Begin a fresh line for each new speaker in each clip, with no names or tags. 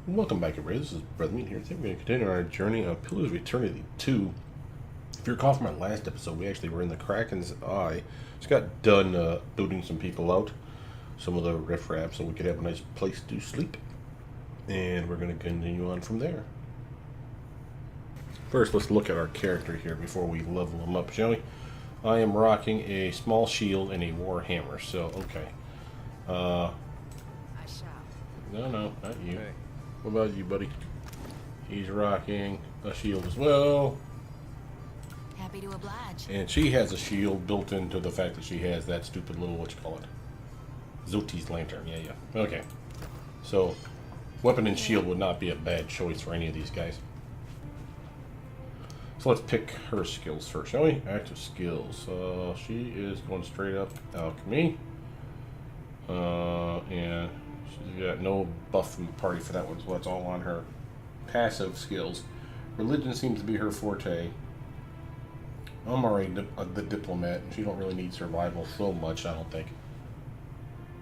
Welcome back, everybody. This is Brother Meat here. Today we're going to continue our journey of Pillars of Eternity 2. If you recall from our last episode, we actually were in the Kraken's Eye. Just got done booting some people out, some of the riffraff, so we could have a nice place to sleep. And we're going to continue on from there. First, let's look at our character here before we level him up, shall we? I am rocking a small shield and a war hammer, so okay.
I shall.
No, not you.
Hey.
What about you, buddy? He's rocking a shield as well.
Happy to oblige.
And she has a shield built into the fact that she has that stupid little, what you call it? Zoti's lantern. Yeah. Okay. So, weapon and shield would not be a bad choice for any of these guys. So let's pick her skills first, shall we? Active skills. She is going straight up alchemy. And she's got no buff from the party for that one, so that's all on her passive skills. Religion seems to be her forte. I'm already the diplomat, and she don't really need survival so much, I don't think.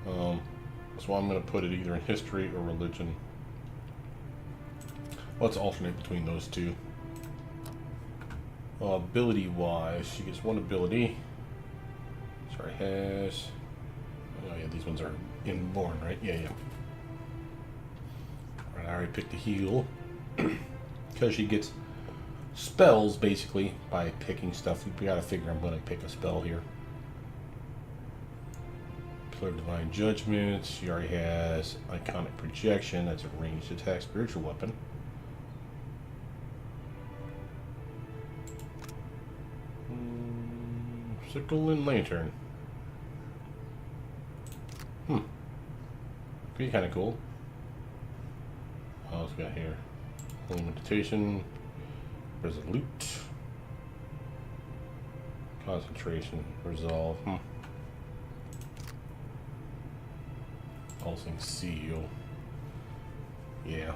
So I'm going to put it either in history or religion. Let's alternate between those two. Ability-wise, she gets one ability. Sorry, has... Oh yeah, these ones are inborn, right? Yeah. Alright, I already picked the heal. Because she gets spells, basically, by picking stuff. We gotta figure I'm gonna pick a spell here. Pillar of Divine Judgment. She already has Iconic Projection. That's a ranged attack spiritual weapon. Sickle and Lantern. Be kind of cool. What else we got here? Limitation. Resolute. Concentration. Resolve. Pulsing seal. Yeah.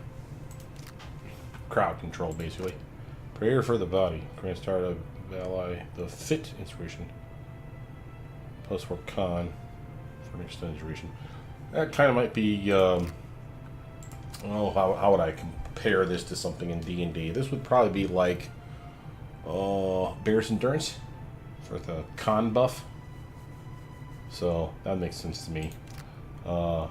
Crowd control, basically. Prayer for the body. Grants target of ally the fit inspiration. Plus for con for an extended duration. That kind of might be, how would I compare this to something in D&D? This would probably be like, Bear's Endurance for the con buff. So, that makes sense to me. I'm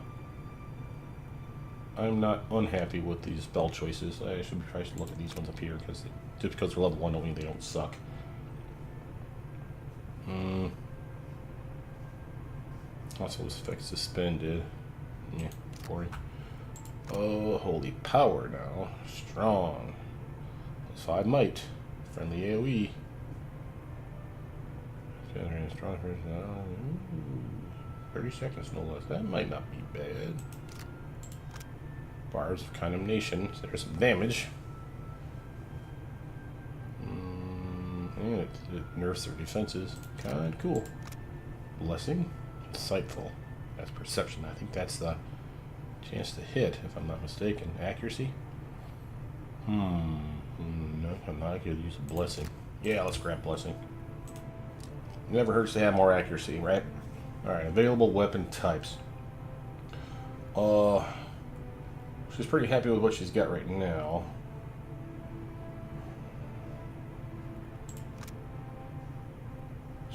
not unhappy with these spell choices. I should look at these ones up here, because just because they're level 1 don't mean they don't suck. Also, this effect suspended. Yeah, 40. Oh, holy power now. Strong. Plus 5 might. Friendly AoE. Generating strong person. 30 seconds, no less. That might not be bad. Bars of Condemnation. So there's some damage. And it nerfs their defenses. Kind of cool. Blessing. Insightful. That's perception. I think that's the chance to hit, if I'm not mistaken. Accuracy? No, I'm not going to use a blessing. Yeah, let's grab blessing. Never hurts to have more accuracy, right? Alright, available weapon types. She's pretty happy with what she's got right now.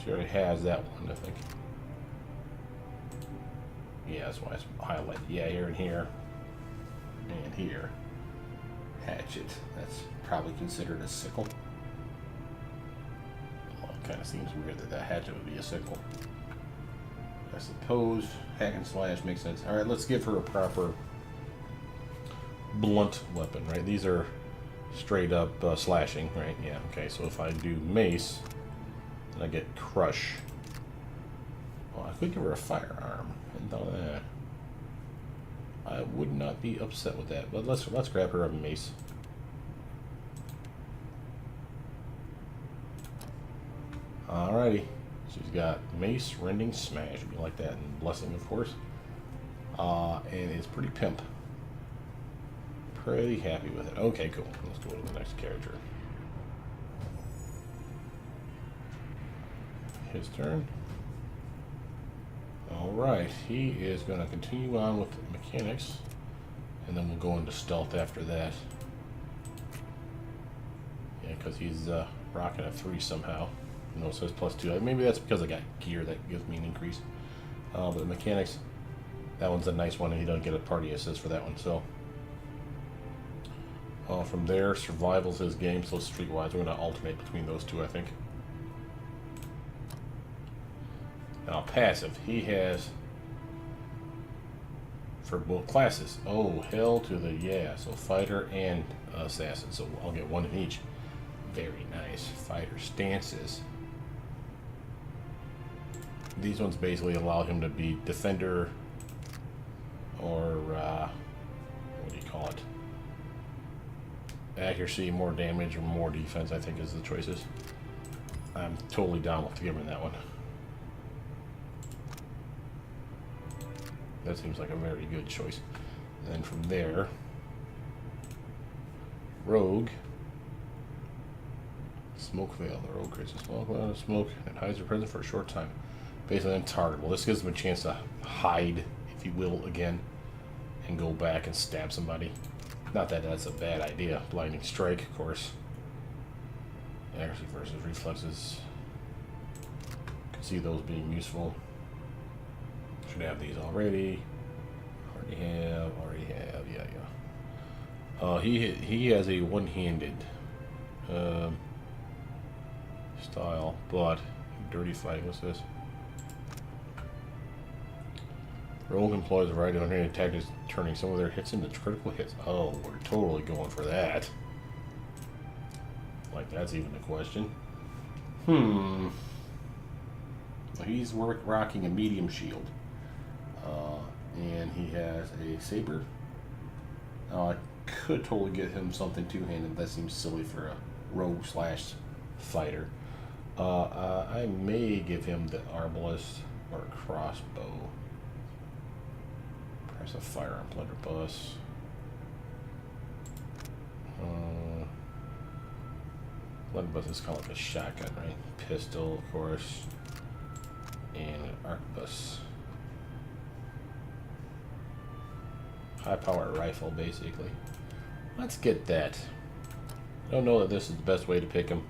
She already has that one, I think. Yeah, that's why it's highlighted. Yeah, here and here. And here. Hatchet. That's probably considered a sickle. Well, it kind of seems weird that hatchet would be a sickle. I suppose hack and slash makes sense. Alright, let's give her a proper blunt weapon, right? These are straight up slashing, right? Yeah, okay, so if I do mace, then I get crush. Well, I could give her a firearm. I would not be upset with that, but let's grab her a mace. Alrighty, she's got mace, rending, smash. You like that, and blessing, of course. And it's pretty pimp. Pretty happy with it. Okay, cool. Let's go to the next character. His turn. Alright, he is going to continue on with mechanics And then we'll go into stealth after that. Yeah, because he's rocking a 3 somehow. You know, it says +2. Maybe that's because I got gear that gives me an increase. But mechanics, that one's a nice one, and he doesn't get a party assist for that one. So from there, survival's his game. So streetwise, we're going to alternate between those two, I think. Now passive, he has for both classes. Oh, hell to the yeah. So fighter and assassin. So I'll get one in each. Very nice. Fighter stances. These ones basically allow him to be defender or what do you call it? Accuracy, more damage, or more defense, I think is the choices. I'm totally down with giving that one. That seems like a very good choice. And then from there, Rogue. Smoke veil. The rogue creates a small cloud of smoke and hides her presence for a short time. Basically untargetable. This gives them a chance to hide, if you will, again, and go back and stab somebody. Not that that's a bad idea. Blinding strike, of course. Accuracy versus reflexes. Can see those being useful. Should have these already. Already have. Yeah. He has a one-handed style, but dirty fight. What's this? Rogue employs a variety of one-handed tactics, turning some of their hits into critical hits. Oh, we're totally going for that. Like that's even a question. Well, he's rocking a medium shield. And he has a saber. I could totally get him something two-handed. That seems silly for a rogue slash fighter. I may give him the arbalist or a crossbow. Perhaps a firearm blunderbuss. Blunderbuss is kind of like a shotgun, right? Pistol, of course, and an arquebus. High power rifle, basically. Let's get that. I don't know that this is the best way to pick him,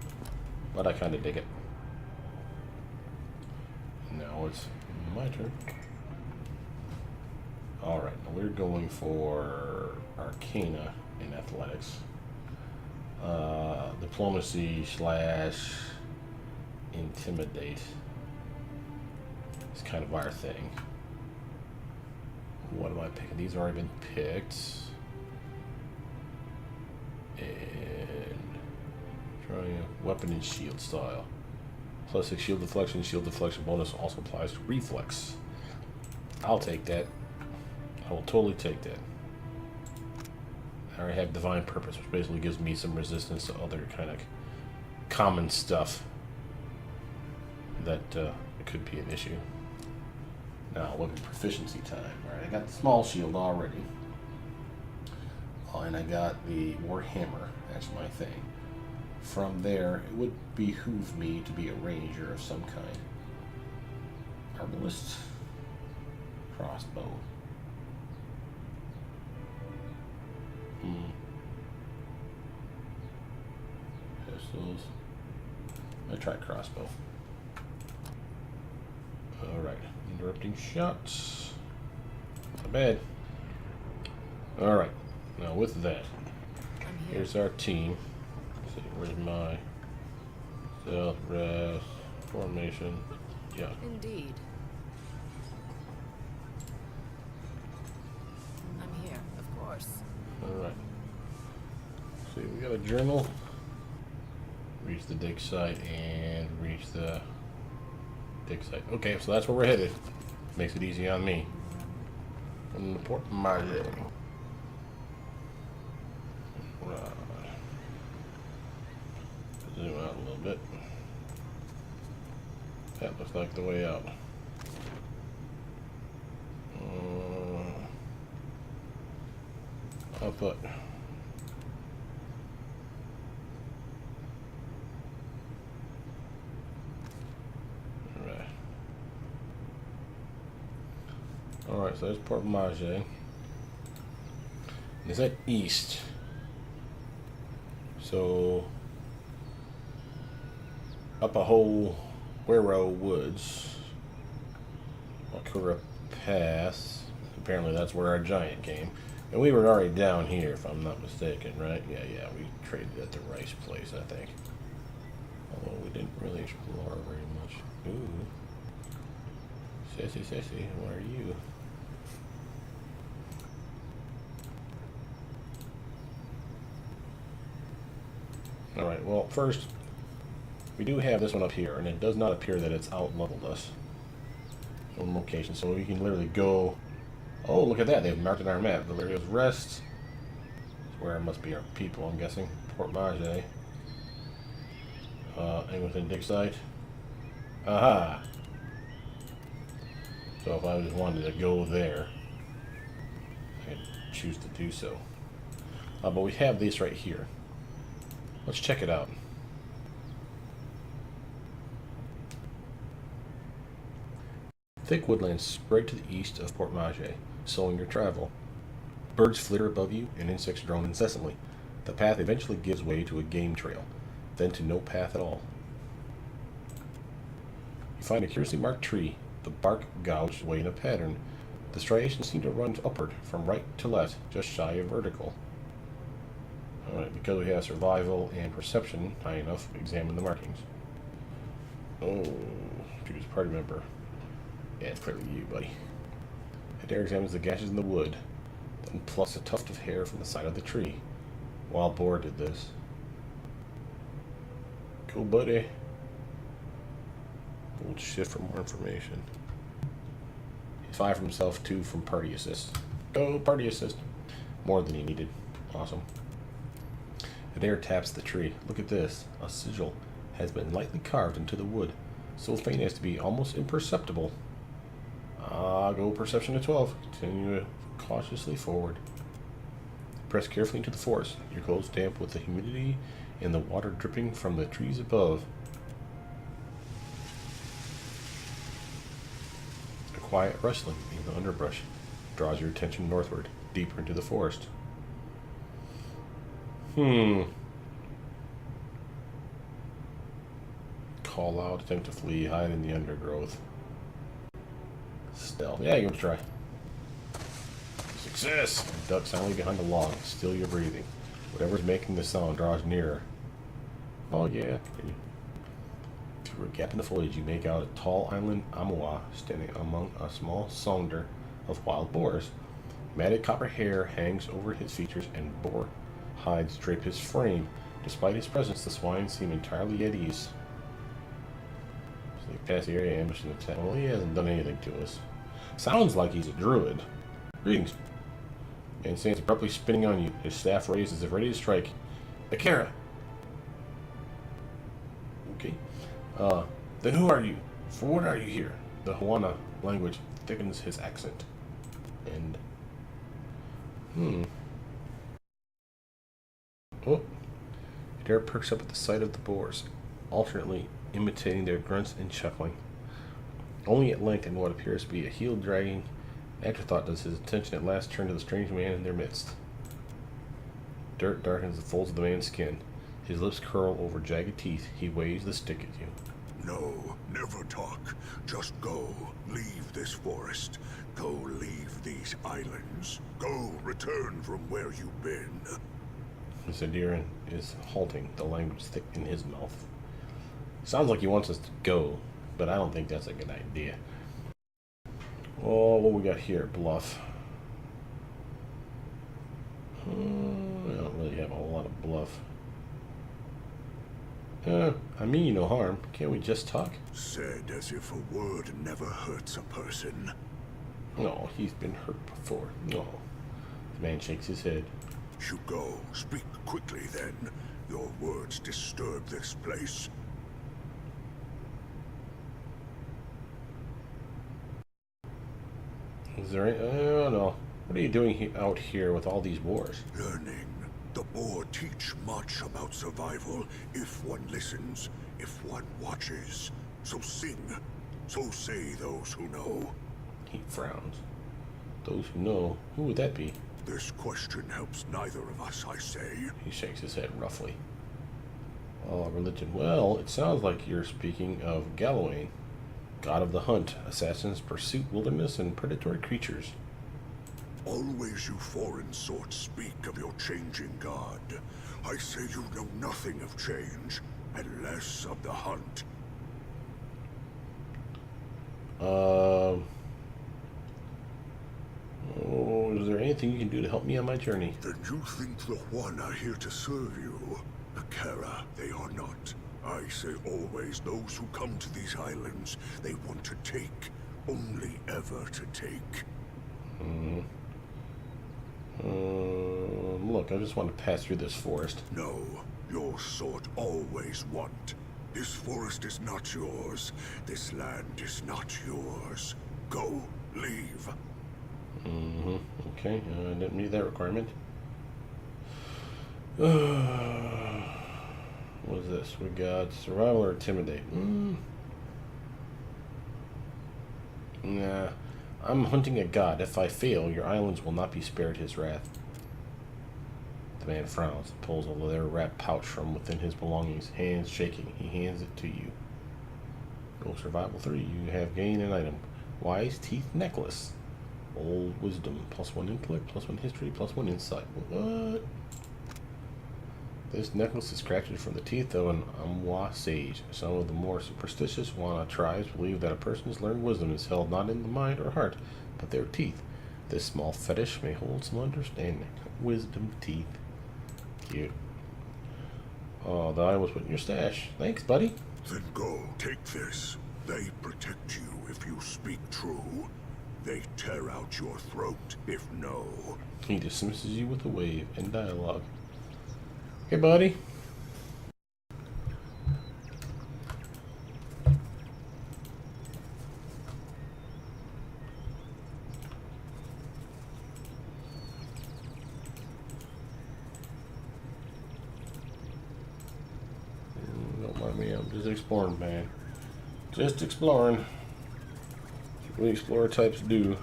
but I kind of dig it. Now it's my turn. Alright, now we're going for Arcana in athletics. Diplomacy slash intimidate is kind of our thing. What am I picking? These have already been picked. And trying a weapon and shield style. +6 shield deflection bonus also applies to reflex. I'll take that. I will totally take that. I already have divine purpose, which basically gives me some resistance to other kind of common stuff that could be an issue. Now, weapon proficiency time. Alright, I got the small shield already. And I got the Warhammer. That's my thing. From there, it would behoove me to be a ranger of some kind. Arbalist. Crossbow. Pistols. I try crossbow. Alright. Interrupting shots. Not bad. Alright. Now with that, here's our team. Let's see, where's my stealth, rest, formation? Yeah.
Indeed. I'm here, of course.
Alright. See, we got a journal. Reach the Digsite and reach the Digsite. Okay, so that's where we're headed. Makes it easy on me. From the Port Marley. Right. Zoom out a little bit. That looks like the way out. I'll put. Alright, so there's Port Marley. Is that east? So up a whole Warrow Woods, Wakura Pass. Apparently that's where our giant came. And we were already down here, if I'm not mistaken, right? Yeah, we traded at the rice place, I think. Although we didn't really explore very much. Ooh. Sassy, what are you? Alright, well, first, we do have this one up here, and it does not appear that it's out-leveled us on location, so we can literally go... Oh, look at that, they've marked it on our map. Valeria's Rest. It's where it must be our people, I'm guessing. Port Marge. And within Digsite. Aha! So if I just wanted to go there, I could choose to do so. But we have these right here. Let's check it out. Thick woodlands spread to the east of Port Marge, slowing your travel. Birds flitter above you and insects drone incessantly. The path eventually gives way to a game trail, then to no path at all. You find a curiously marked tree, the bark gouged away in a pattern. The striations seem to run upward from right to left, just shy of vertical. Alright, because we have survival and perception high enough, examine the markings. Oh, choose party member. Yeah, it's clearly you, buddy. Adair examines the gashes in the wood, then plucks a tuft of hair from the side of the tree. Wild boar did this. Cool, buddy. Hold shift for more information. He's 5 from himself, 2 from party assist. Go, party assist. More than he needed. Awesome. Adair taps the tree. Look at this. A sigil has been lightly carved into the wood, so faint as to be almost imperceptible. Go perception to 12. Continue cautiously forward. Press carefully into the forest. Your clothes damp with the humidity and the water dripping from the trees above. A quiet rustling in the underbrush draws your attention northward, deeper into the forest. Call out, attempt to flee, hide in the undergrowth. Stealth. Yeah, give it a try. Success! Duck silently behind the log. Still your breathing. Whatever's making the sound draws nearer. Oh yeah. Through a gap in the foliage, you make out a tall island Amoa standing among a small sonder of wild boars. Matted copper hair hangs over his features and boar hides drape his frame. Despite his presence, the swine seem entirely at ease. So they pass the area, ambush and attack. Well, he hasn't done anything to us. Sounds like he's a druid. Greetings. Man stands abruptly spinning on you, his staff raised as if ready to strike. Akira! Okay. Then who are you? For what are you here? The Hawana language thickens his accent. And... Oh. Adair perks up at the sight of the boars, alternately imitating their grunts and chuckling. Only at length, in what appears to be a heel-dragging afterthought, does his attention at last turn to the strange man in their midst. Dirt darkens the folds of the man's skin. His lips curl over jagged teeth. He waves the stick at you.
No, never talk. Just go. Leave this forest. Go leave these islands. Go return from where you've been.
Mr. Deeren is halting, the language thick in his mouth. Sounds like he wants us to go, but I don't think that's a good idea. Oh, what we got here? Bluff. I don't really have a whole lot of bluff. I mean you no harm. Can't we just talk?
Said as if a word never hurts a person.
No, he's been hurt before. No. The man shakes his head.
You go. Speak quickly then. Your words disturb this place.
Is there any... I don't know. What are you doing out here with all these wars?
Learning. The boar teach much about survival if one listens, if one watches. So sing. So say those who know.
He frowns. Those who know. Who would that be?
This question helps neither of us, I say.
He shakes his head roughly. Oh, religion. Well, it sounds like you're speaking of Galloway, god of the hunt, assassins, pursuit, wilderness, and predatory creatures.
Always you foreign sorts speak of your changing god. I say you know nothing of change, and less of the hunt.
Oh, is there anything you can do to help me on my journey?
Then you think the One are here to serve you? Akara, they are not. I say always those who come to these islands, they want to take, only ever to take.
Look, I just want to pass through this forest.
No, your sort always want. This forest is not yours. This land is not yours. Go, leave.
Okay, I didn't meet that requirement. What is this? We got survival or intimidate. Nah. I'm hunting a god. If I fail, your islands will not be spared his wrath. The man frowns and pulls a leather-wrapped pouch from within his belongings, hands shaking. He hands it to you. Roll survival 3. You have gained an item. Wise teeth necklace. Old wisdom. +1 intellect, +1 history, +1 insight. What? This necklace is crafted from the teeth of an Amwa sage. Some of the more superstitious Wana tribes believe that a person's learned wisdom is held not in the mind or heart, but their teeth. This small fetish may hold some understanding. Wisdom teeth. Cute. Oh, the item was put in your stash. Thanks, buddy.
Then go, take this. They protect you if you speak true. They tear out your throat if no.
He dismisses you with a wave and dialogue. Hey, buddy. Don't mind me, I'm just exploring, man. Just exploring. That's what we explorer types do.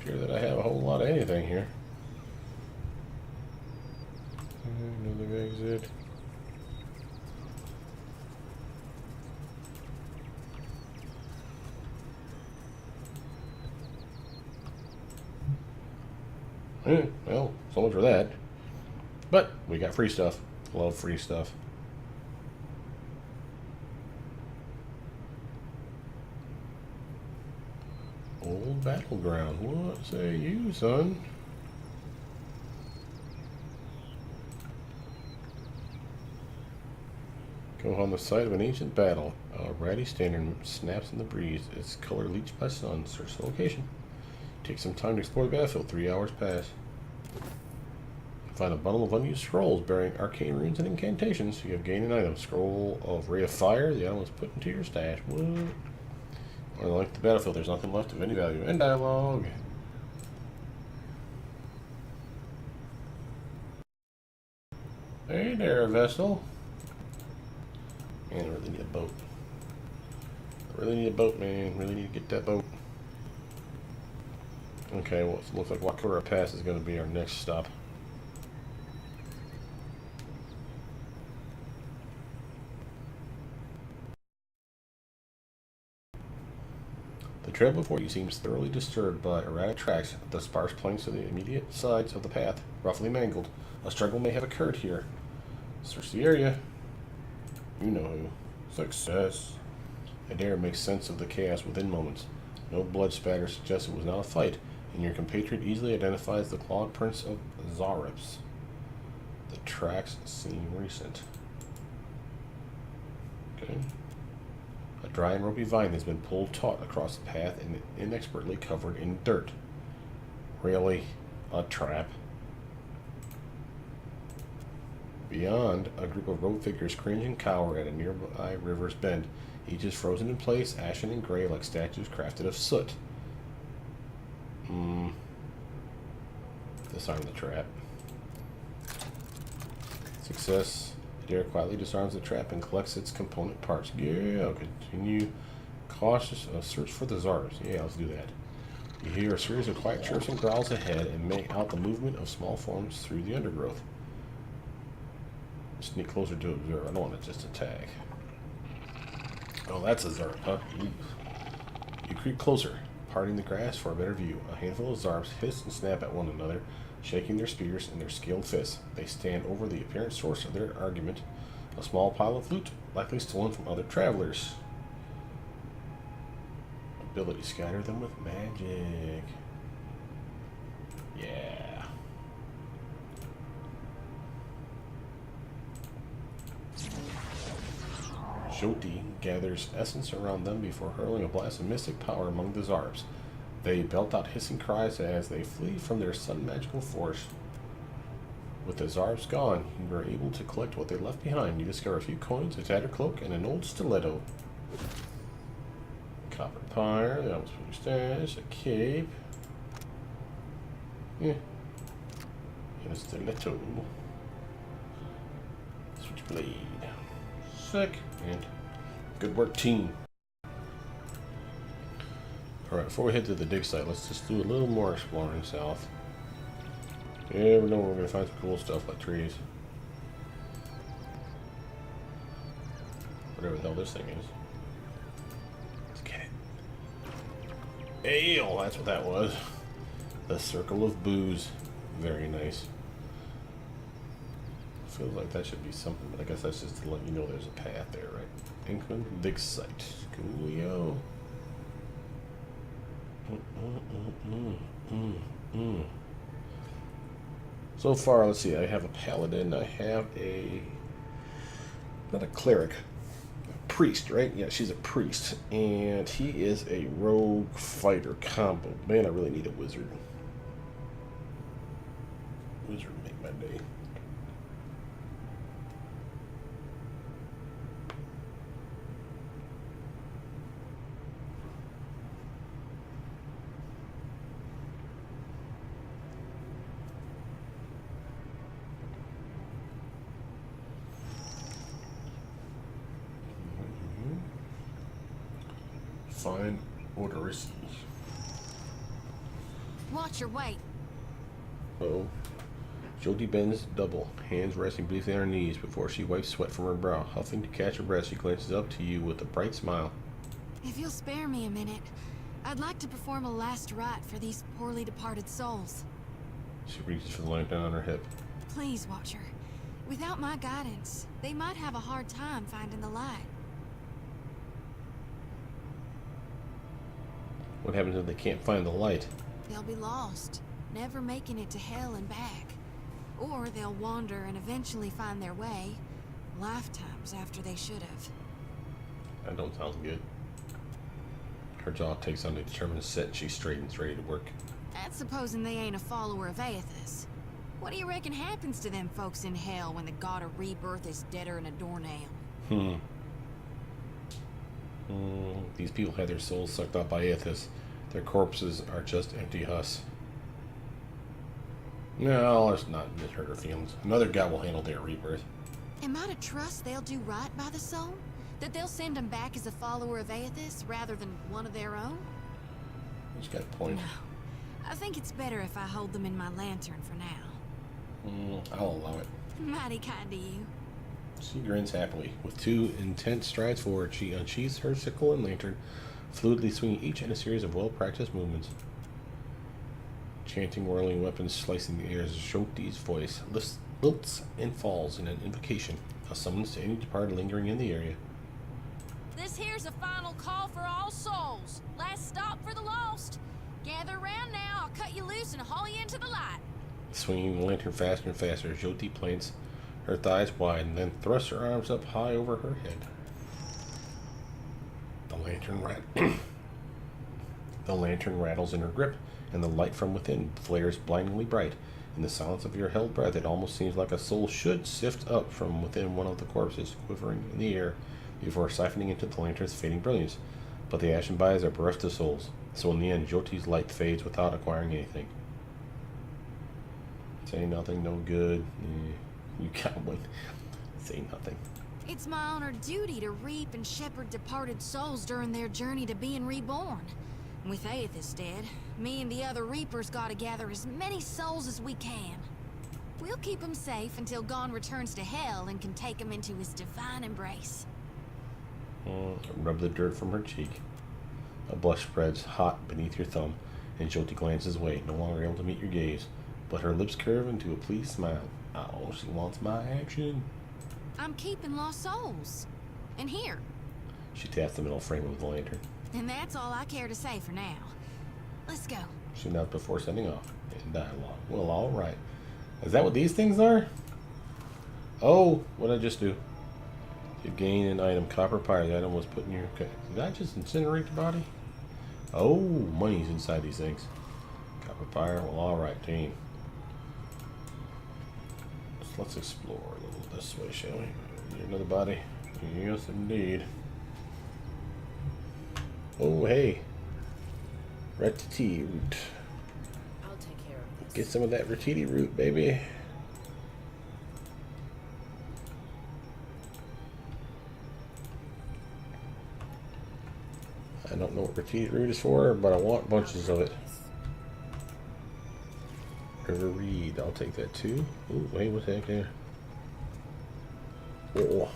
That I have a whole lot of anything here. Another exit. Well, so much for that. But we got free stuff. Love free stuff. Old battleground. What say you, son? Go on the site of an ancient battle. A ratty standard snaps in the breeze. Its color leached by sun. Search the location. Take some time to explore the battlefield. 3 hours pass. Find a bundle of unused scrolls bearing arcane runes and incantations. You have gained an item. Scroll of Ray of Fire. The item was put into your stash. What? Like the battlefield, there's nothing left of any value. End dialogue. Hey there, vessel. Man, I really need a boat. I really need a boat, man. Really need to get that boat. Okay, well, it looks like Wakura Pass is going to be our next stop. The trail before you seems thoroughly disturbed by erratic tracks. The sparse planks to the immediate sides of the path, roughly mangled. A struggle may have occurred here. Search the area. You know who. Success. Adair makes sense of the chaos within moments. No blood spatter suggests it was not a fight, and your compatriot easily identifies the clawed prints of Zarips. The tracks seem recent. Okay. A dry and ropey vine has been pulled taut across the path and inexpertly covered in dirt. Really? A trap? Beyond, a group of robed figures cringe and cower at a nearby river's bend. Each is frozen in place, ashen and gray like statues crafted of soot. Disarm the trap. Success. Adair quietly disarms the trap and collects its component parts. Yeah, I'll continue cautious search for the Zarbs. Yeah, let's do that. You hear a series of quiet chirps and growls ahead and make out the movement of small forms through the undergrowth. Sneak closer to observe. I don't want to just attack. Oh, that's a Zarb, huh? Ooh. You creep closer, parting the grass for a better view. A handful of Zarbs hiss and snap at one another, shaking their spears in their scaled fists. They stand over the apparent source of their argument, a small pile of loot, likely stolen from other travelers. Ability, scatter them with magic. Yeah. Jyoti gathers essence around them before hurling a blast of mystic power among the Zarbs. They belt out hissing cries as they flee from their sun magical force. With the Zarbs gone, you are able to collect what they left behind. You discover a few coins, a tattered cloak, and an old stiletto. Copper pyre, that was for your stash, a cape. Yeah. And a stiletto. Switchblade. Sick. And good work, team. Alright, before we head to the Digsite, let's just do a little more exploring south. You never know, we're going to find some cool stuff like trees. Whatever the hell this thing is. Let's get it. Ale, that's what that was. The Circle of Booze. Very nice. Feels like that should be something, but I guess that's just to let you know there's a path there, right? Inkman, Digsite. Coolio. So far, let's see, I have a paladin, I have a, not a cleric, a priest, right? Yeah, she's a priest, and he is a rogue fighter combo. Man, I really need a wizard. Wizard would make my day. Find Odorisi.
Watch your weight.
Uh-oh. Jyoti bends double, hands resting briefly on her knees before she wipes sweat from her brow. Huffing to catch her breath, she glances up to you with a bright smile.
If you'll spare me a minute, I'd like to perform a last rite for these poorly departed souls.
She reaches for the lantern on her hip.
Please, Watcher. Without my guidance, they might have a hard time finding the light.
What happens if they can't find the light?
They'll be lost, never making it to hell and back. Or they'll wander and eventually find their way, lifetimes after they should have.
That don't sound good. Her jaw takes on a determined set and she straightens, ready to work.
That's supposing they ain't a follower of Aethys. What do you reckon happens to them folks in hell when the god of rebirth is deader than a doornail?
These people had their souls sucked out by Aethys. Their corpses are just empty husks. No, let's not hurt her feelings. Another god will handle their rebirth.
Am I to trust they'll do right by the soul? That they'll send him back as a follower of Aethys rather than one of their own?
She's got a point.
No. I think it's better if I hold them in my lantern for now.
I'll allow it.
Mighty kind of you.
She grins happily. With two intense strides forward, she unsheathes her sickle and lantern, fluidly swinging each in a series of well-practiced movements. Chanting, whirling weapons slicing the air as Jyoti's voice lilts and falls in an invocation, a summons to any departed lingering in the area.
This here's a final call for all souls. Last stop for the lost. Gather around now, I'll cut you loose and haul you into the light.
Swinging the lantern faster and faster, Jyoti plants her thighs wide and then thrusts her arms up high over her head. The lantern rattles in her grip, and the light from within flares blindingly bright. In the silence of your held breath, it almost seems like a soul should sift up from within one of the corpses, quivering in the air, before siphoning into the lantern's fading brilliance. But the ashen bodies are bereft of souls, so in the end, Jyoti's light fades without acquiring anything. Say nothing, no good. You got one. Say nothing.
It's my honored duty to reap and shepherd departed souls during their journey to being reborn. With Aethys dead, me and the other Reapers gotta gather as many souls as we can. We'll keep him safe until Gon returns to Hell and can take him into his divine embrace.
Rub the dirt from her cheek. A blush spreads hot beneath your thumb, and Jyoti glances away, no longer able to meet your gaze. But her lips curve into a pleased smile. Oh, she wants my action.
I'm keeping lost souls. And here.
She taps the middle frame of the lantern.
And that's all I care to say for now. Let's go.
She nods before setting off in dialogue. Well, all right. Is that what these things are? Oh, what did I just do? You gain an item. Copper pyre. The item was put in your... Okay. Did I just incinerate the body? Oh, money's inside these things. Copper pyre. Well, all right, team. Let's explore a little this way, shall we? Need another body? Yes, indeed. Oh, hey. Ratiti root.
I'll take care of this.
Get some of that Ratiti root, baby. I don't know what Ratiti root is for, but I want bunches of it. River reed, I'll take that too. Ooh, wait, what's that there? Oh.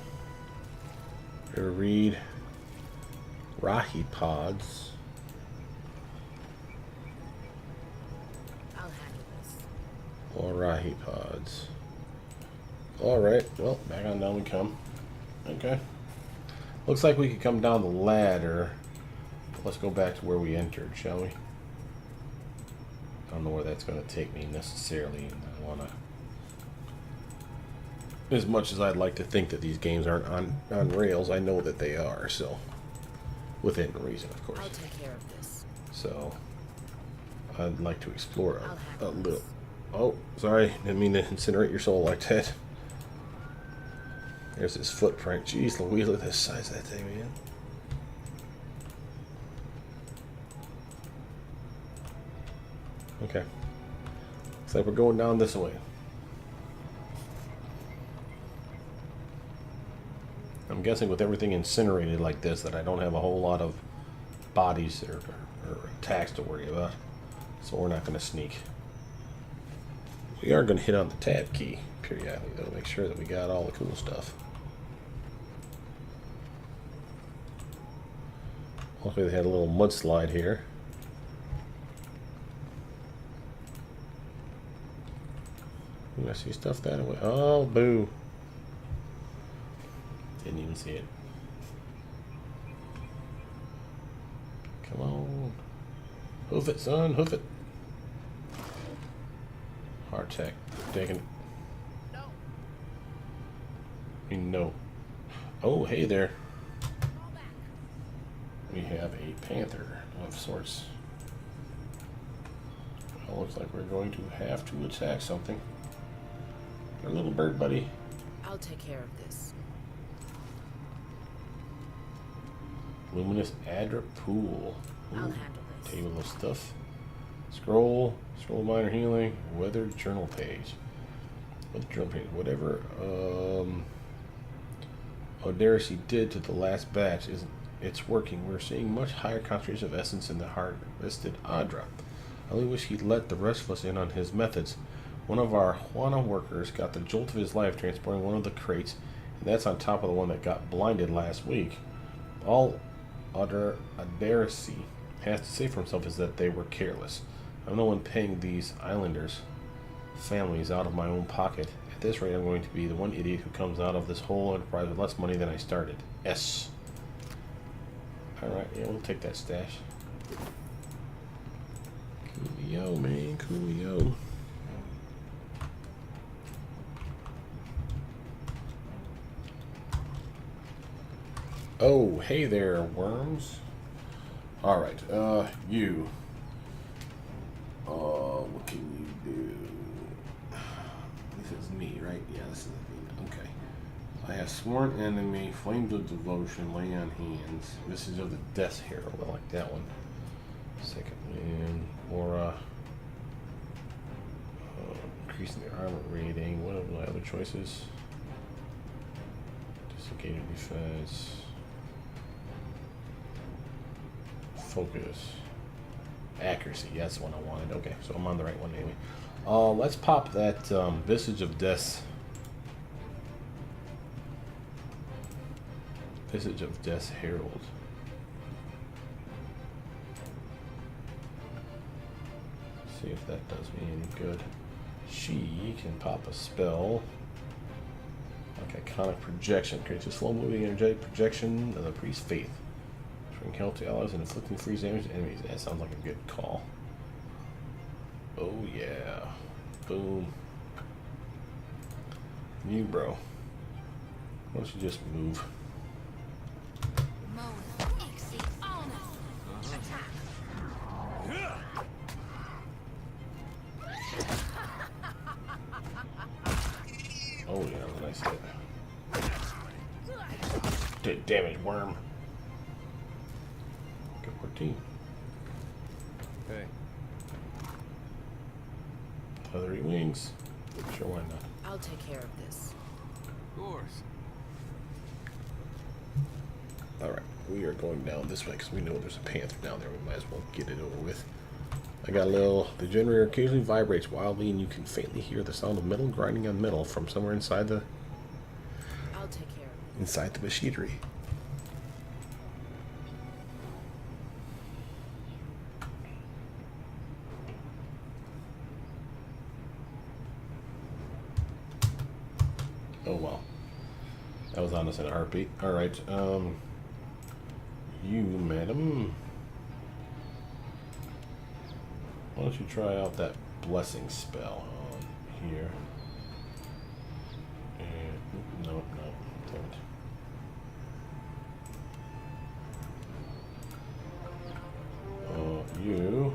River reed. Rahi pods.
I'll handle this.
Or Rahi pods. Alright, well, back on down we come. Okay. Looks like we could come down the ladder. Let's go back to where we entered, shall we? I don't know where that's going to take me necessarily. I want to... As much as I'd like to think that these games aren't on rails, I know that they are, so... Within reason, of course.
I'll take care of this.
So... I'd like to explore
I'll
a
handle
little...
this.
Oh, sorry. Didn't mean to incinerate your soul like that. There's this footprint. Jeez Louise, look at the size of that thing, man. Okay. Looks like we're going down this way. I'm guessing with everything incinerated like this that I don't have a whole lot of bodies or attacks to worry about. So we're not going to sneak. We are going to hit on the tab key periodically though, make sure that we got all the cool stuff. Luckily they had a little mudslide here. Ooh, I see stuff that way. Oh, boo. Didn't even see it. Come on. Hoof it, son. Hoof it. Hard tech. Taking it.
No.
No. Oh, hey there.
Fall back.
We have a panther of sorts. Well, looks like we're going to have to attack something. Our little bird buddy.
I'll take care of this.
Luminous Adra Pool. Ooh,
I'll handle this.
table of stuff. Scroll minor healing, weathered journal page. What journal page? Whatever Oderisi did to the last batch it's working. We're seeing much higher concentration of essence in the harvested Adra. I only wish he'd let the rest of us in on his methods. One of our Juana workers got the jolt of his life transporting one of the crates, and that's on top of the one that got blinded last week. All Oderisi has to say for himself is that they were careless. I'm no one paying these islanders' families out of my own pocket. At this rate, I'm going to be the one idiot who comes out of this whole enterprise with less money than I started. S. Alright, yeah, we'll take that stash. Coolio, man, coolio. Oh, hey there, worms. Alright, you. What can you do? This is me, right? Yeah, this is me. Okay. I have sworn enemy, flames of devotion, lay on hands. Message of the Death Herald. I like that one. Second wind. Aura. Increasing the armor rating. What are my other choices? Investigative defense. Focus. Accuracy. That's the one I wanted. Okay, so I'm on the right one anyway. Let's pop that Visage of Death. Visage of Death's Herald. See if that does me any good. She can pop a spell. Like Iconic Projection. Creates a slow-moving energetic projection of the Priest's Faith. Bring health to allies and inflicting freeze damage to enemies. That sounds like a good call. Oh yeah. Boom. You, bro. Why don't you just move? Oh yeah, that was a nice hit. Did damage, worm. Good work, team.
Hey.
Feathery wings. Sure, why not?
I'll take care of this.
Of course.
Alright, we are going down this way because we know there's a panther down there. We might as well get it over with. I got a little... The generator occasionally vibrates wildly and you can faintly hear the sound of metal grinding on metal from somewhere inside the...
I'll take care of it.
Inside the machinery. Oh well. That was on us in a heartbeat. Alright, you, madam. Why don't you try out that blessing spell on here? And, no, don't. You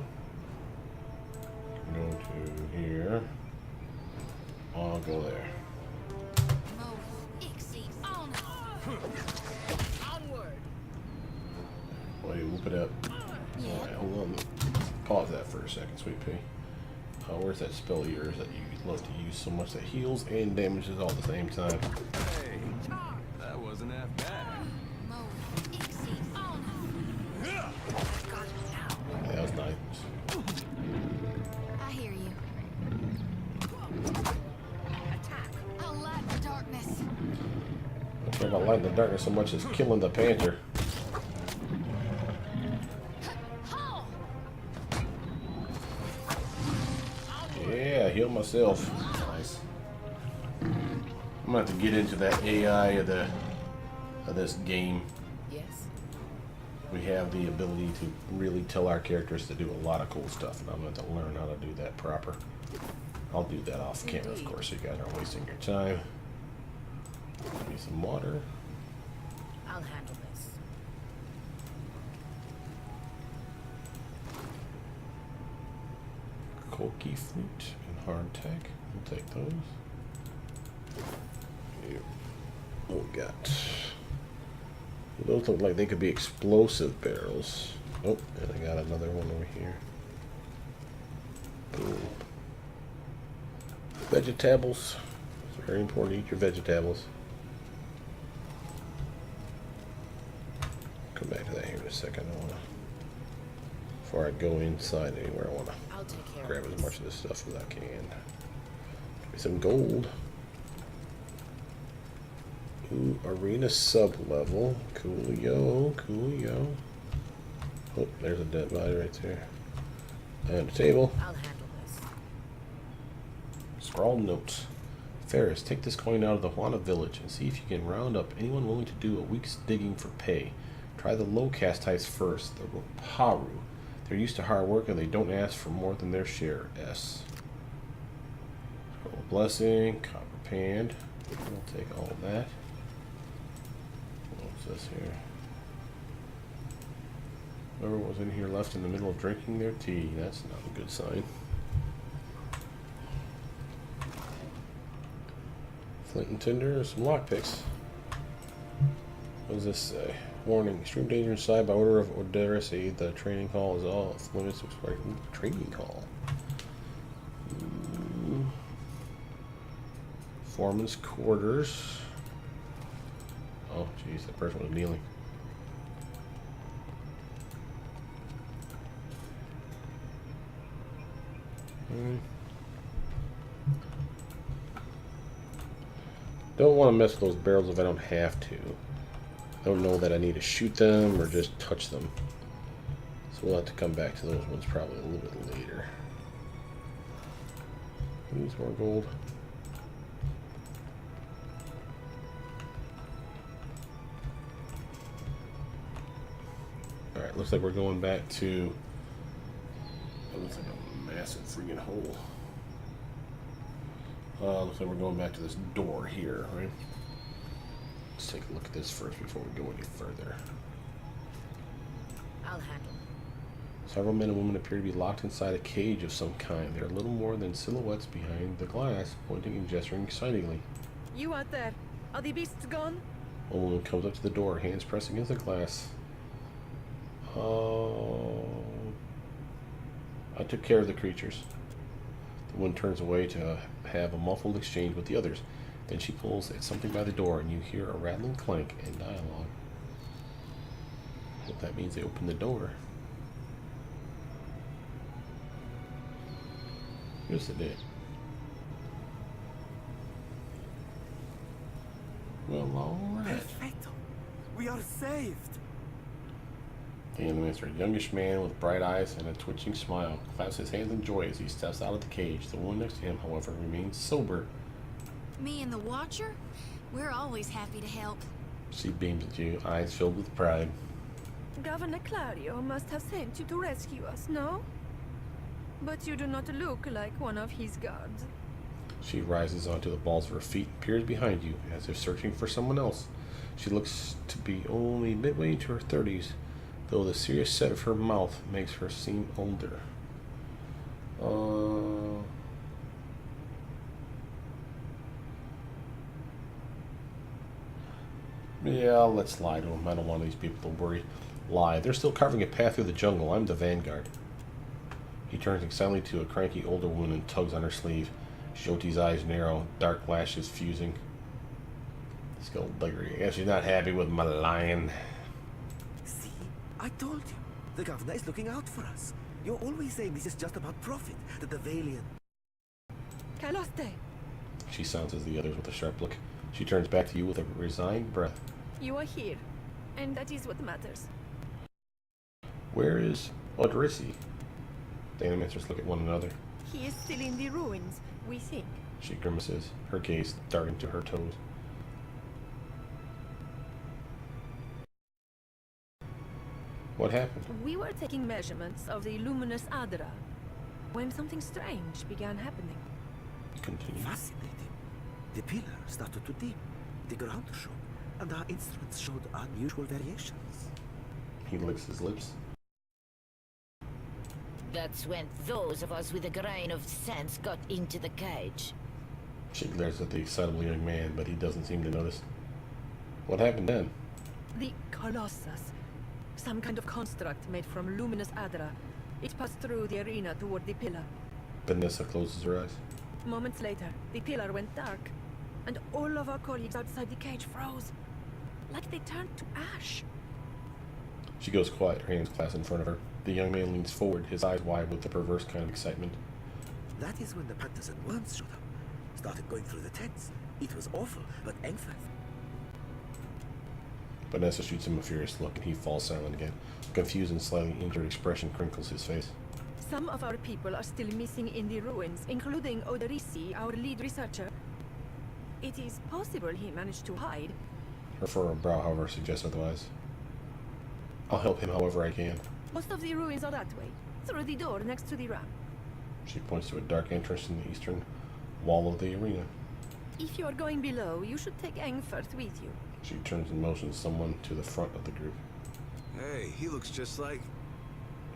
go to here. I'll go there.
Onward.
Wait, whoop it up. Alright, hold on. Pause that for a second, sweet pea. Where's that spell of yours that you love to use so much that heals and damages all at the same time?
Hey, that wasn't half bad.
Yeah, that was nice.
I hear you. I'll light the darkness.
I don't care about lighting the darkness so much as killing the panther. Yeah, heal myself. Nice. I'm gonna have to get into that AI of this game.
Yes.
We have the ability to really tell our characters to do a lot of cool stuff, and I'm going to have to learn how to do that proper. I'll do that off camera, of course, so you guys aren't wasting your time. Give me some water.
I'll handle this.
Koki fruit and hardtack. We'll take those. Here. What we got? Those look like they could be explosive barrels. Oh, and I got another one over here. Boom. Vegetables. It's very important to eat your vegetables. Come back to that here in a second. Before I go inside anywhere, I want to
I'll take care
grab
of
as
this.
much of this stuff as I can. Give me some gold. Ooh, arena sub-level. Coolio, coolio. Oh, there's a dead body right there. And a table.
I'll handle this.
Scrawled notes. Ferris, take this coin out of the Juana village and see if you can round up anyone willing to do a week's digging for pay. Try the low caste types first, the Raparu. They're used to hard work and they don't ask for more than their share. S. Scroll blessing, copper panned. We'll take all of that. What's this here? Whoever was in here left in the middle of drinking their tea. That's not a good sign. Flint and tinder, some lockpicks. What does this say? Warning, extreme danger inside by order of Oderisi. The training hall is off. Limits to training hall. Foreman's quarters. Oh, jeez, that person was kneeling. Don't want to mess with those barrels if I don't have to. I don't know that I need to shoot them or just touch them. So we'll have to come back to those ones probably a little bit later. Needs more gold. Alright, looks like we're going back to... That looks like a massive freaking hole. Looks like we're going back to this door here, right? Let's take a look at this first before we go any further.
I'll handle.
Several men and women appear to be locked inside a cage of some kind. They're little more than silhouettes behind the glass, pointing and gesturing excitingly.
You out there, are the beasts gone?
A woman comes up to the door, hands pressing against the glass. I took care of the creatures. The woman turns away to have a muffled exchange with the others. Then she pulls at something by the door, and you hear a rattling clank and dialogue. Hope that means they open the door. Yes, it did. Well, alright.
Perfecto. We are saved.
The answer, a youngish man with bright eyes and a twitching smile, claps his hands in joy as he steps out of the cage. The woman next to him, however, remains sober.
Me and the Watcher? We're always happy to help.
She beams at you, eyes filled with pride.
Governor Clario must have sent you to rescue us, no? But you do not look like one of his guards.
She rises onto the balls of her feet, peers behind you, as if searching for someone else. She looks to be only midway into her 30s, though the serious set of her mouth makes her seem older. Yeah, let's lie to him. I don't want these people to worry. Lie. They're still carving a path through the jungle. I'm the vanguard. He turns excitedly to a cranky older woman and tugs on her sleeve. Shoti's eyes narrow, dark lashes fusing. Skullduggery. I guess she's not happy with my lying.
See, I told you. The governor is looking out for us. You're always saying this is just about profit, that the Valiant...
Caloste,
She silences the others with a sharp look. She turns back to you with a resigned breath.
you are here, and that is what matters.
Where is Odrisi? The animators look at one another.
He is still in the ruins, we think.
She grimaces, her gaze darting to her toes. What happened?
We were taking measurements of the luminous Adra when something strange began happening.
Continue.
Fascinating. The pillar started to dim, the ground shook, and our instruments showed unusual variations.
He licks his lips.
That's when those of us with a grain of sense got into the cage.
She glares at the excitable young man, but he doesn't seem to notice. What happened then?
The Colossus, some kind of construct made from luminous Adra. It passed through the arena toward the pillar.
Vanessa closes her eyes.
Moments later, the pillar went dark, and all of our colleagues outside the cage froze, like they turned to ash.
She goes quiet, her hands clasped in front of her. The young man leans forward, his eyes wide with a perverse kind of excitement.
That is when the panthers and worms showed up. Started going through the tents. It was awful, but Engford...
Vanessa shoots him a furious look, and he falls silent again. A confused and slightly injured expression crinkles his face.
Some of our people are still missing in the ruins, including Oderisi, our lead researcher. It is possible he managed to hide.
Her furrowed brow, however, suggests otherwise. I'll help him however I can.
Most of the ruins are that way, through the door next to the ramp.
She points to a dark entrance in the eastern wall of the arena.
If you are going below, you should take Engford with you.
She turns and motions someone to the front of the group.
Hey, he looks just like...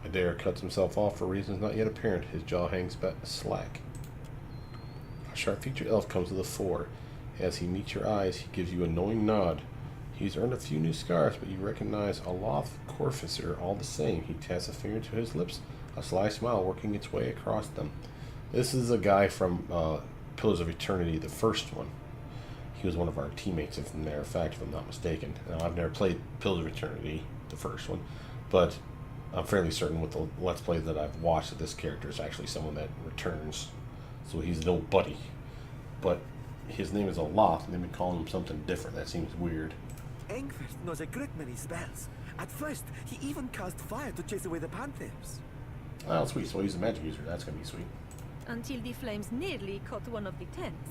Adair cuts himself off for reasons not yet apparent. His jaw hangs back slack. A sharp-featured elf comes to the fore. As he meets your eyes, he gives you a knowing nod. He's earned a few new scars, but you recognize Aloth Corficer all the same. He taps a finger to his lips, a sly smile working its way across them. This is a guy from Pillars of Eternity, the first one. He was one of our teammates, as a matter of fact, if I'm not mistaken. Now, I've never played Pillars of Eternity, the first one, but I'm fairly certain with the Let's Play that I've watched that this character is actually someone that returns. So he's an old buddy. But his name is Oloth, and they've been calling him something different. That seems weird.
Engfirth knows a great many spells. At first, he even cast fire to chase away the panthers.
Oh, sweet. So he's a magic user. That's going to be sweet.
Until the flames nearly caught one of the tents.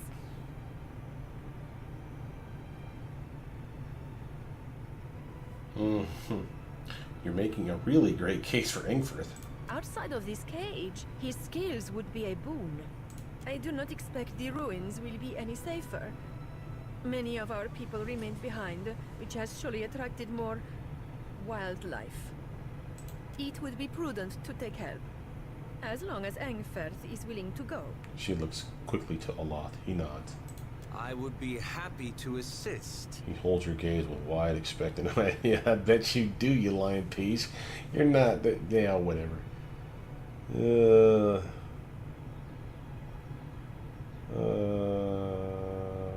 You're making a really great case for Engfirth.
Outside of this cage, his skills would be a boon. I do not expect the ruins will be any safer. Many of our people remained behind, which has surely attracted more wildlife. It would be prudent to take help, as long as Engfirth is willing to go.
She looks quickly to Oloth. He nods.
I would be happy to assist.
He holds your gaze with wide, expectant eyes. Yeah, I bet you do, you lying piece. You're not that. Yeah, whatever.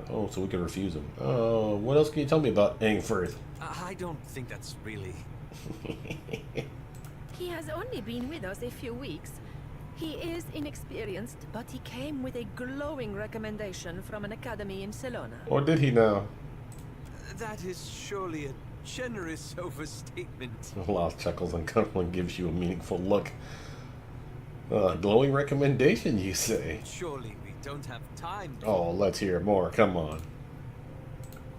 Oh, so we can refuse him. Oh, what else can you tell me about Engfirth?
I don't think that's really...
He has only been with us a few weeks. He is inexperienced, but he came with a glowing recommendation from an academy in Celona.
Or did he now?
That is surely a generous overstatement.
Oloth chuckles uncomfortably and gives you a meaningful look. Glowing recommendation, you say?
Surely we don't have time.
Oh, let's hear more. Come on.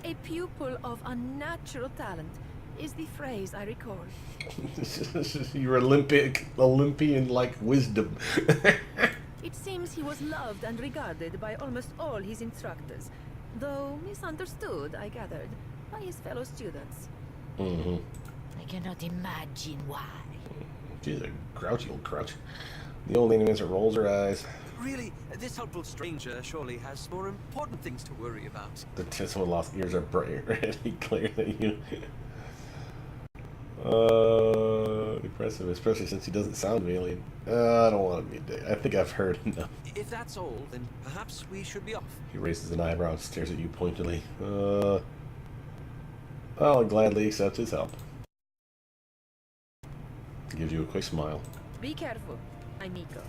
A pupil of unnatural talent is the phrase I recall.
Your Olympian-like wisdom.
It seems he was loved and regarded by almost all his instructors, though misunderstood, I gathered, by his fellow students.
Mm-hmm.
I cannot imagine why.
She's a grouchy old crutch. The old animator rolls her eyes.
Really, this helpful stranger surely has more important things to worry about.
The tips of Oloth's ears are bright already clear that you... impressive, especially since he doesn't sound alien. I don't want to be a dick. I think I've heard enough.
If that's all, then perhaps we should be off.
He raises an eyebrow and stares at you pointedly. I'll gladly accept his help. He gives you a quick smile.
Be careful, I'm Miko.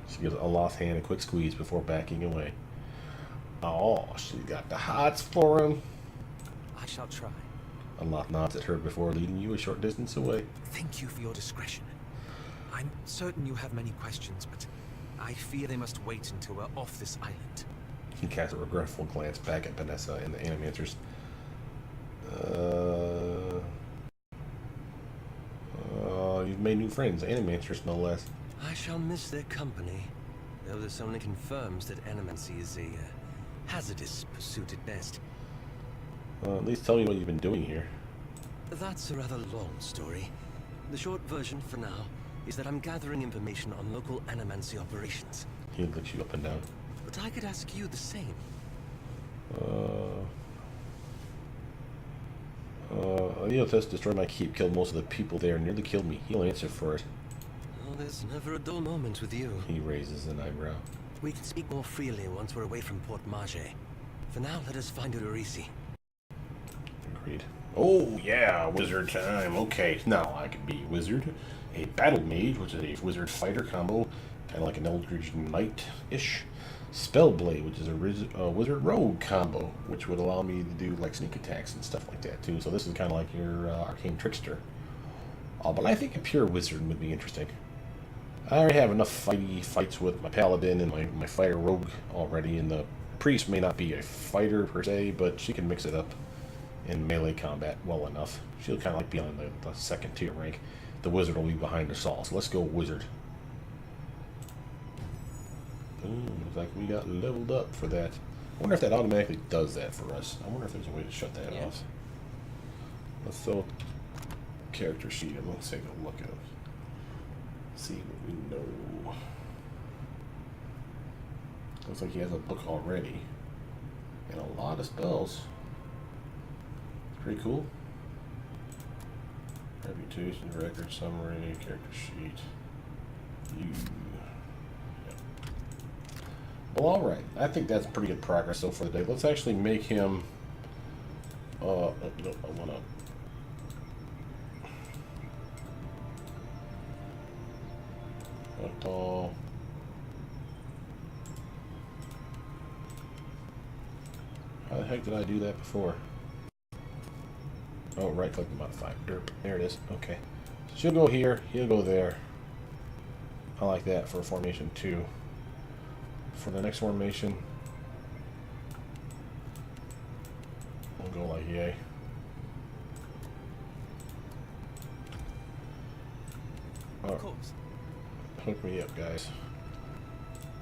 She gives Oloth's hand a quick squeeze before backing away. Oh, she got the hots for him.
I shall try.
Oloth nods at her before leading you a short distance away.
Thank you for your discretion. I'm certain you have many questions, but I fear they must wait until we're off this island.
He casts a regretful glance back at Vanessa and the animators. You've made new friends, animators no less.
I shall miss their company, though this only confirms that animancy is a hazardous pursuit at best.
At least tell me what you've been doing here.
That's a rather long story. The short version for now is that I'm gathering information on local animancy operations.
He looks you up and down.
But I could ask you the same.
Leotis destroyed my keep, killed most of the people there, nearly killed me. He'll answer for it.
Oh, there's never a dull moment with you.
He raises an eyebrow.
We can speak more freely once we're away from Port Mage. For now, let us find Odorisi.
Agreed. Oh, yeah, wizard time. Okay, now I can be wizard. A battle mage, which is a wizard fighter combo, kind of like an Eldritch Knight-ish. Spellblade, which is a wizard rogue combo, which would allow me to do like sneak attacks and stuff like that too. So this is kind of like your arcane trickster. But I think a pure wizard would be interesting. I already have enough fights with my paladin and my fighter rogue already, and the priest may not be a fighter per se, but she can mix it up in melee combat well enough. She'll kind of like be on the second tier rank. The wizard will be behind us all. So let's go wizard. Looks like we got leveled up for that. I wonder if that automatically does that for us. I wonder if there's a way to shut that off. Let's throw character sheet and let's take a look at it. See what we know. Looks like he has a book already. And a lot of spells. Pretty cool. Reputation, record, summary, character sheet. Well, all right. I think that's pretty good progress so far today. Let's actually make him. No, I wanna. How the heck did I do that before? Oh, right click to modify. Derp. There it is. Okay. So she'll go here. He'll go there. I like that for formation 2. For the next formation, we'll go like yay.
Of course.
Hook me up, guys.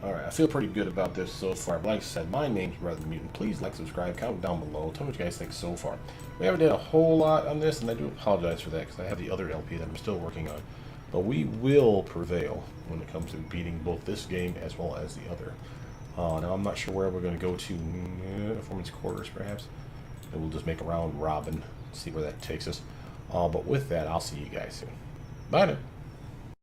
Alright, I feel pretty good about this so far. But like I said, my name's brothermutant. Please like, subscribe, comment down below. Tell me what you guys think so far. We haven't done a whole lot on this, and I do apologize for that because I have the other LP that I'm still working on. But we will prevail when it comes to beating both this game as well as the other. Now I'm not sure where we're going to go to. Performance quarters, perhaps. And we'll just make a round robin, see where that takes us. But with that, I'll see you guys soon. Bye now.